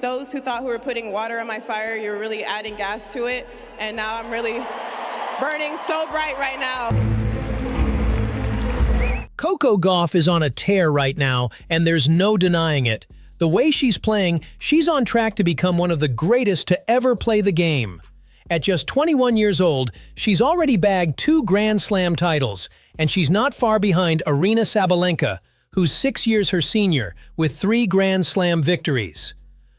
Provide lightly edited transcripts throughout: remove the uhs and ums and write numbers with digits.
those who thought we were putting water on my fire, you're really adding gas to it. And now I'm really burning so bright right now. Coco Gauff is on a tear right now, and there's no denying it. The way she's playing, she's on track to become one of the greatest to ever play the game. At just 21 years old, she's already bagged 2 Grand Slam titles, and she's not far behind Aryna Sabalenka, who's 6 years her senior, with 3 Grand Slam victories.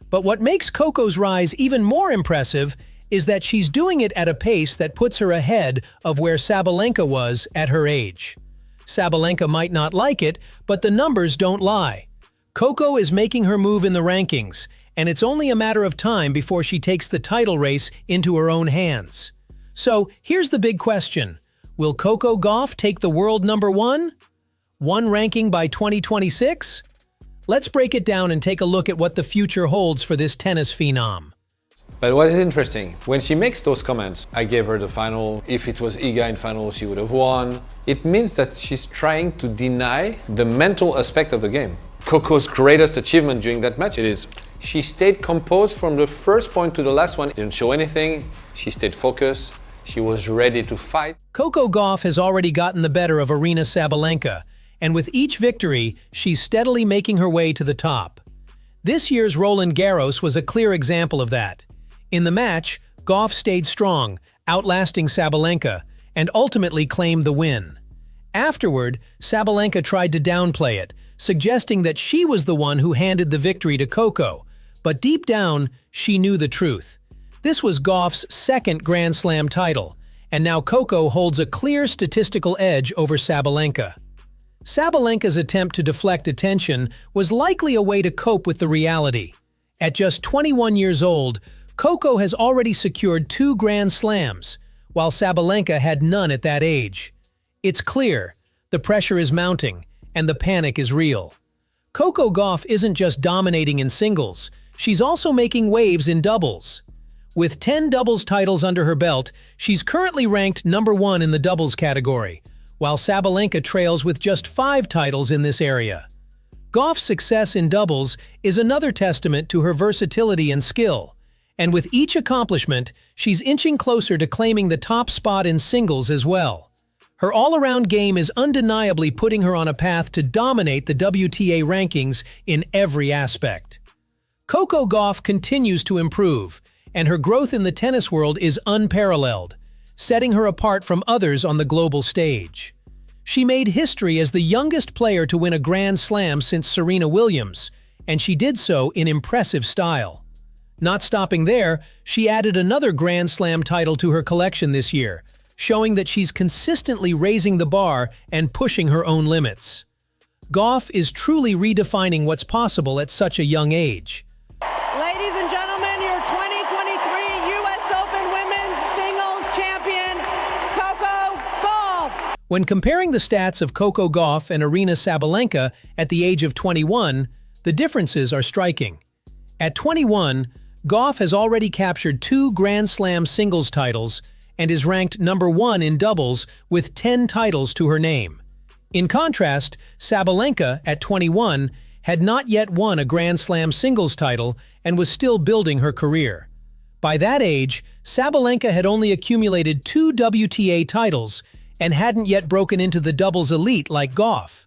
But what makes Coco's rise even more impressive is that she's doing it at a pace that puts her ahead of where Sabalenka was at her age. Sabalenka might not like it, but the numbers don't lie. Coco is making her move in the rankings, and it's only a matter of time before she takes the title race into her own hands. So here's the big question. Will Coco Gauff take the world #1? One ranking by 2026? Let's break it down and take a look at what the future holds for this tennis phenom. But what is interesting, when she makes those comments, I gave her the final, if it was Iga in final, she would have won. It means that she's trying to deny the mental aspect of the game. Coco's greatest achievement during that match is she stayed composed from the first point to the last one, didn't show anything, she stayed focused, she was ready to fight. Coco Gauff has already gotten the better of Aryna Sabalenka, and with each victory, she's steadily making her way to the top. This year's Roland Garros was a clear example of that. In the match, Gauff stayed strong, outlasting Sabalenka, and ultimately claimed the win. Afterward, Sabalenka tried to downplay it, suggesting that she was the one who handed the victory to Coco, but deep down, she knew the truth. This was Gauff's 2nd Grand Slam title, and now Coco holds a clear statistical edge over Sabalenka. Sabalenka's attempt to deflect attention was likely a way to cope with the reality. At just 21 years old, Coco has already secured 2 Grand Slams, while Sabalenka had none at that age. It's clear, the pressure is mounting, and the panic is real. Coco Gauff isn't just dominating in singles, she's also making waves in doubles. With 10 doubles titles under her belt, she's currently ranked #1 in the doubles category, while Sabalenka trails with just 5 titles in this area. Gauff's success in doubles is another testament to her versatility and skill, and with each accomplishment, she's inching closer to claiming the top spot in singles as well. Her all-around game is undeniably putting her on a path to dominate the WTA rankings in every aspect. Coco Gauff continues to improve, and her growth in the tennis world is unparalleled, setting her apart from others on the global stage. She made history as the youngest player to win a Grand Slam since Serena Williams, and she did so in impressive style. Not stopping there, she added another Grand Slam title to her collection this year, showing that she's consistently raising the bar and pushing her own limits. Gauff is truly redefining what's possible at such a young age. Ladies and gentlemen, your 2023 U.S. Open Women's Singles Champion, Coco Gauff. When comparing the stats of Coco Gauff and Aryna Sabalenka at the age of 21, the differences are striking. At 21, Gauff has already captured 2 Grand Slam singles titles and is ranked #1 in doubles with 10 titles to her name. In contrast, Sabalenka, at 21, had not yet won a Grand Slam singles title and was still building her career. By that age, Sabalenka had only accumulated 2 WTA titles and hadn't yet broken into the doubles elite like Gauff.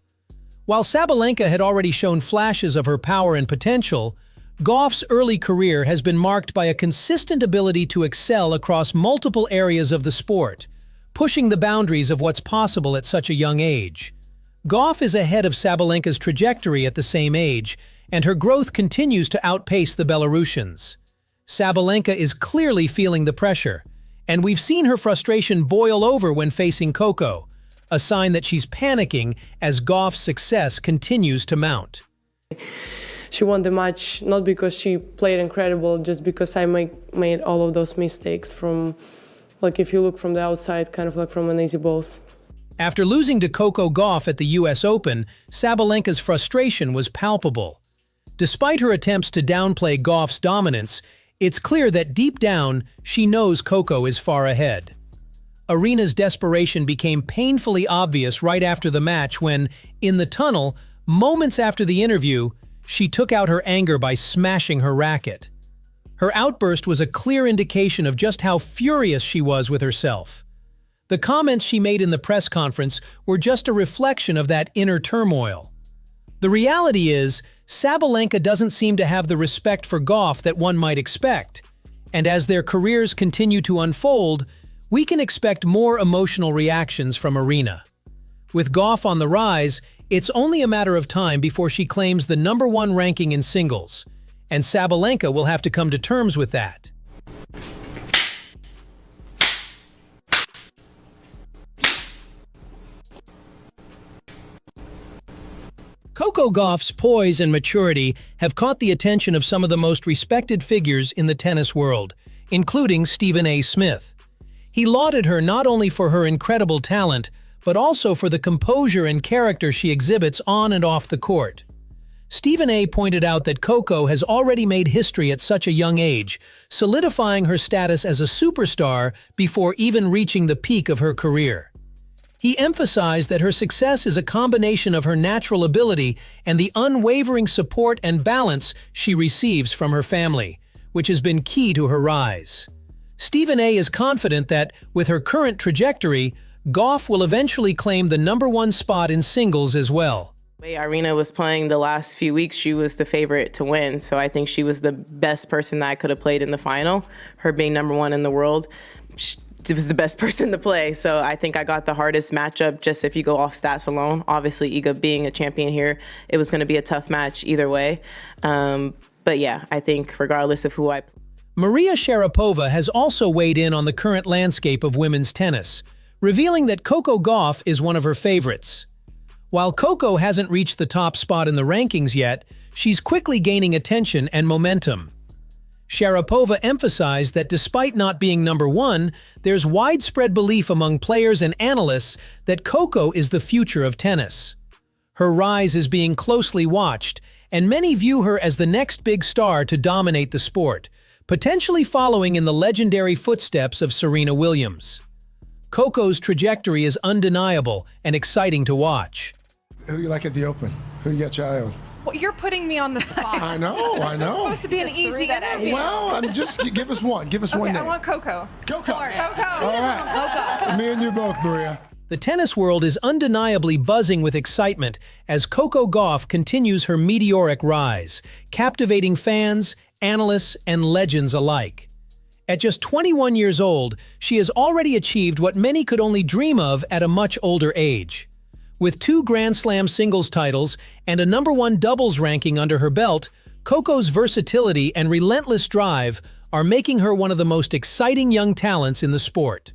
While Sabalenka had already shown flashes of her power and potential, Gauff's early career has been marked by a consistent ability to excel across multiple areas of the sport, pushing the boundaries of what's possible at such a young age. Gauff is ahead of Sabalenka's trajectory at the same age, and her growth continues to outpace the Belarusians. Sabalenka is clearly feeling the pressure, and we've seen her frustration boil over when facing Coco, a sign that she's panicking as Gauff's success continues to mount. She won the match not because she played incredible, just because I made all of those mistakes from, like, if you look from the outside, kind of like from an easy balls. After losing to Coco Gauff at the US Open, Sabalenka's frustration was palpable. Despite her attempts to downplay Gauff's dominance, it's clear that deep down, she knows Coco is far ahead. Aryna's desperation became painfully obvious right after the match when, in the tunnel, moments after the interview, she took out her anger by smashing her racket. Her outburst was a clear indication of just how furious she was with herself. The comments she made in the press conference were just a reflection of that inner turmoil. The reality is, Sabalenka doesn't seem to have the respect for Gauff that one might expect, and as their careers continue to unfold, we can expect more emotional reactions from Aryna. With Gauff on the rise, it's only a matter of time before she claims the #1 ranking in singles, and Sabalenka will have to come to terms with that. Coco Gauff's poise and maturity have caught the attention of some of the most respected figures in the tennis world, including Stephen A. Smith. He lauded her not only for her incredible talent, but also for the composure and character she exhibits on and off the court. Stephen A. pointed out that Coco has already made history at such a young age, solidifying her status as a superstar before even reaching the peak of her career. He emphasized that her success is a combination of her natural ability and the unwavering support and balance she receives from her family, which has been key to her rise. Stephen A. is confident that, with her current trajectory, Gauff will eventually claim the #1 spot in singles as well. The way Aryna was playing the last few weeks, she was the favorite to win, so I think she was the best person that I could have played in the final. Her being #1 in the world, it was the best person to play, so I think I got the hardest matchup just if you go off stats alone. Obviously, Iga being a champion here, it was going to be a tough match either way. But yeah, I think regardless of who I play. Maria Sharapova has also weighed in on the current landscape of women's tennis, revealing that Coco Gauff is one of her favorites. While Coco hasn't reached the top spot in the rankings yet, she's quickly gaining attention and momentum. Sharapova emphasized that despite not being #1, there's widespread belief among players and analysts that Coco is the future of tennis. Her rise is being closely watched, and many view her as the next big star to dominate the sport, potentially following in the legendary footsteps of Serena Williams. Coco's trajectory is undeniable and exciting to watch. Who do you like at the Open? Who you got your eye on? Well, you're putting me on the spot. I know. This is supposed to be an easy interview. Well, I'm just give us one. Give us one name. I want Coco. Coco. Coco. All right. Me and you both, Maria. The tennis world is undeniably buzzing with excitement as Coco Gauff continues her meteoric rise, captivating fans, analysts, and legends alike. At just 21 years old, she has already achieved what many could only dream of at a much older age. With 2 Grand Slam singles titles and a #1 doubles ranking under her belt, Coco's versatility and relentless drive are making her one of the most exciting young talents in the sport.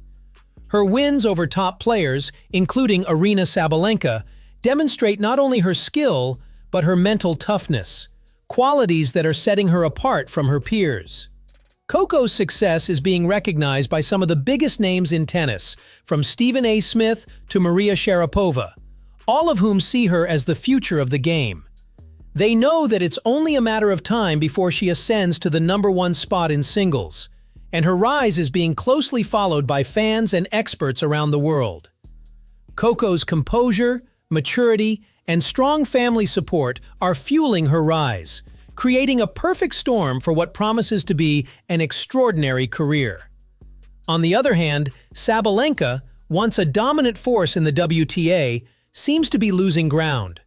Her wins over top players, including Aryna Sabalenka, demonstrate not only her skill, but her mental toughness, qualities that are setting her apart from her peers. Coco's success is being recognized by some of the biggest names in tennis, from Stephen A. Smith to Maria Sharapova, all of whom see her as the future of the game. They know that it's only a matter of time before she ascends to the #1 spot in singles, and her rise is being closely followed by fans and experts around the world. Coco's composure, maturity, and strong family support are fueling her rise, creating a perfect storm for what promises to be an extraordinary career. On the other hand, Sabalenka, once a dominant force in the WTA, seems to be losing ground.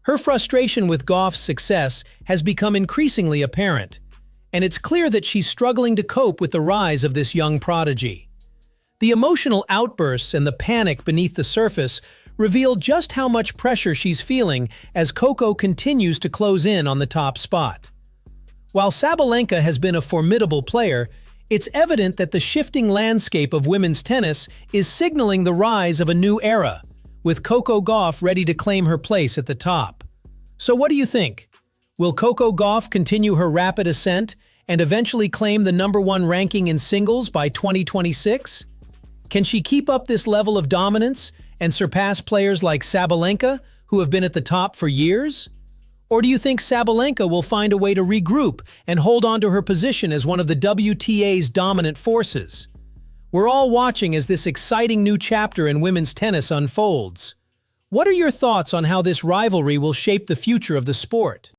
Her frustration with Gauff's success has become increasingly apparent, and it's clear that she's struggling to cope with the rise of this young prodigy. The emotional outbursts and the panic beneath the surface reveal just how much pressure she's feeling as Coco continues to close in on the top spot. While Sabalenka has been a formidable player, it's evident that the shifting landscape of women's tennis is signaling the rise of a new era, with Coco Gauff ready to claim her place at the top. So what do you think? Will Coco Gauff continue her rapid ascent and eventually claim the #1 ranking in singles by 2026? Can she keep up this level of dominance and surpass players like Sabalenka, who have been at the top for years? Or do you think Sabalenka will find a way to regroup and hold on to her position as one of the WTA's dominant forces? We're all watching as this exciting new chapter in women's tennis unfolds. What are your thoughts on how this rivalry will shape the future of the sport?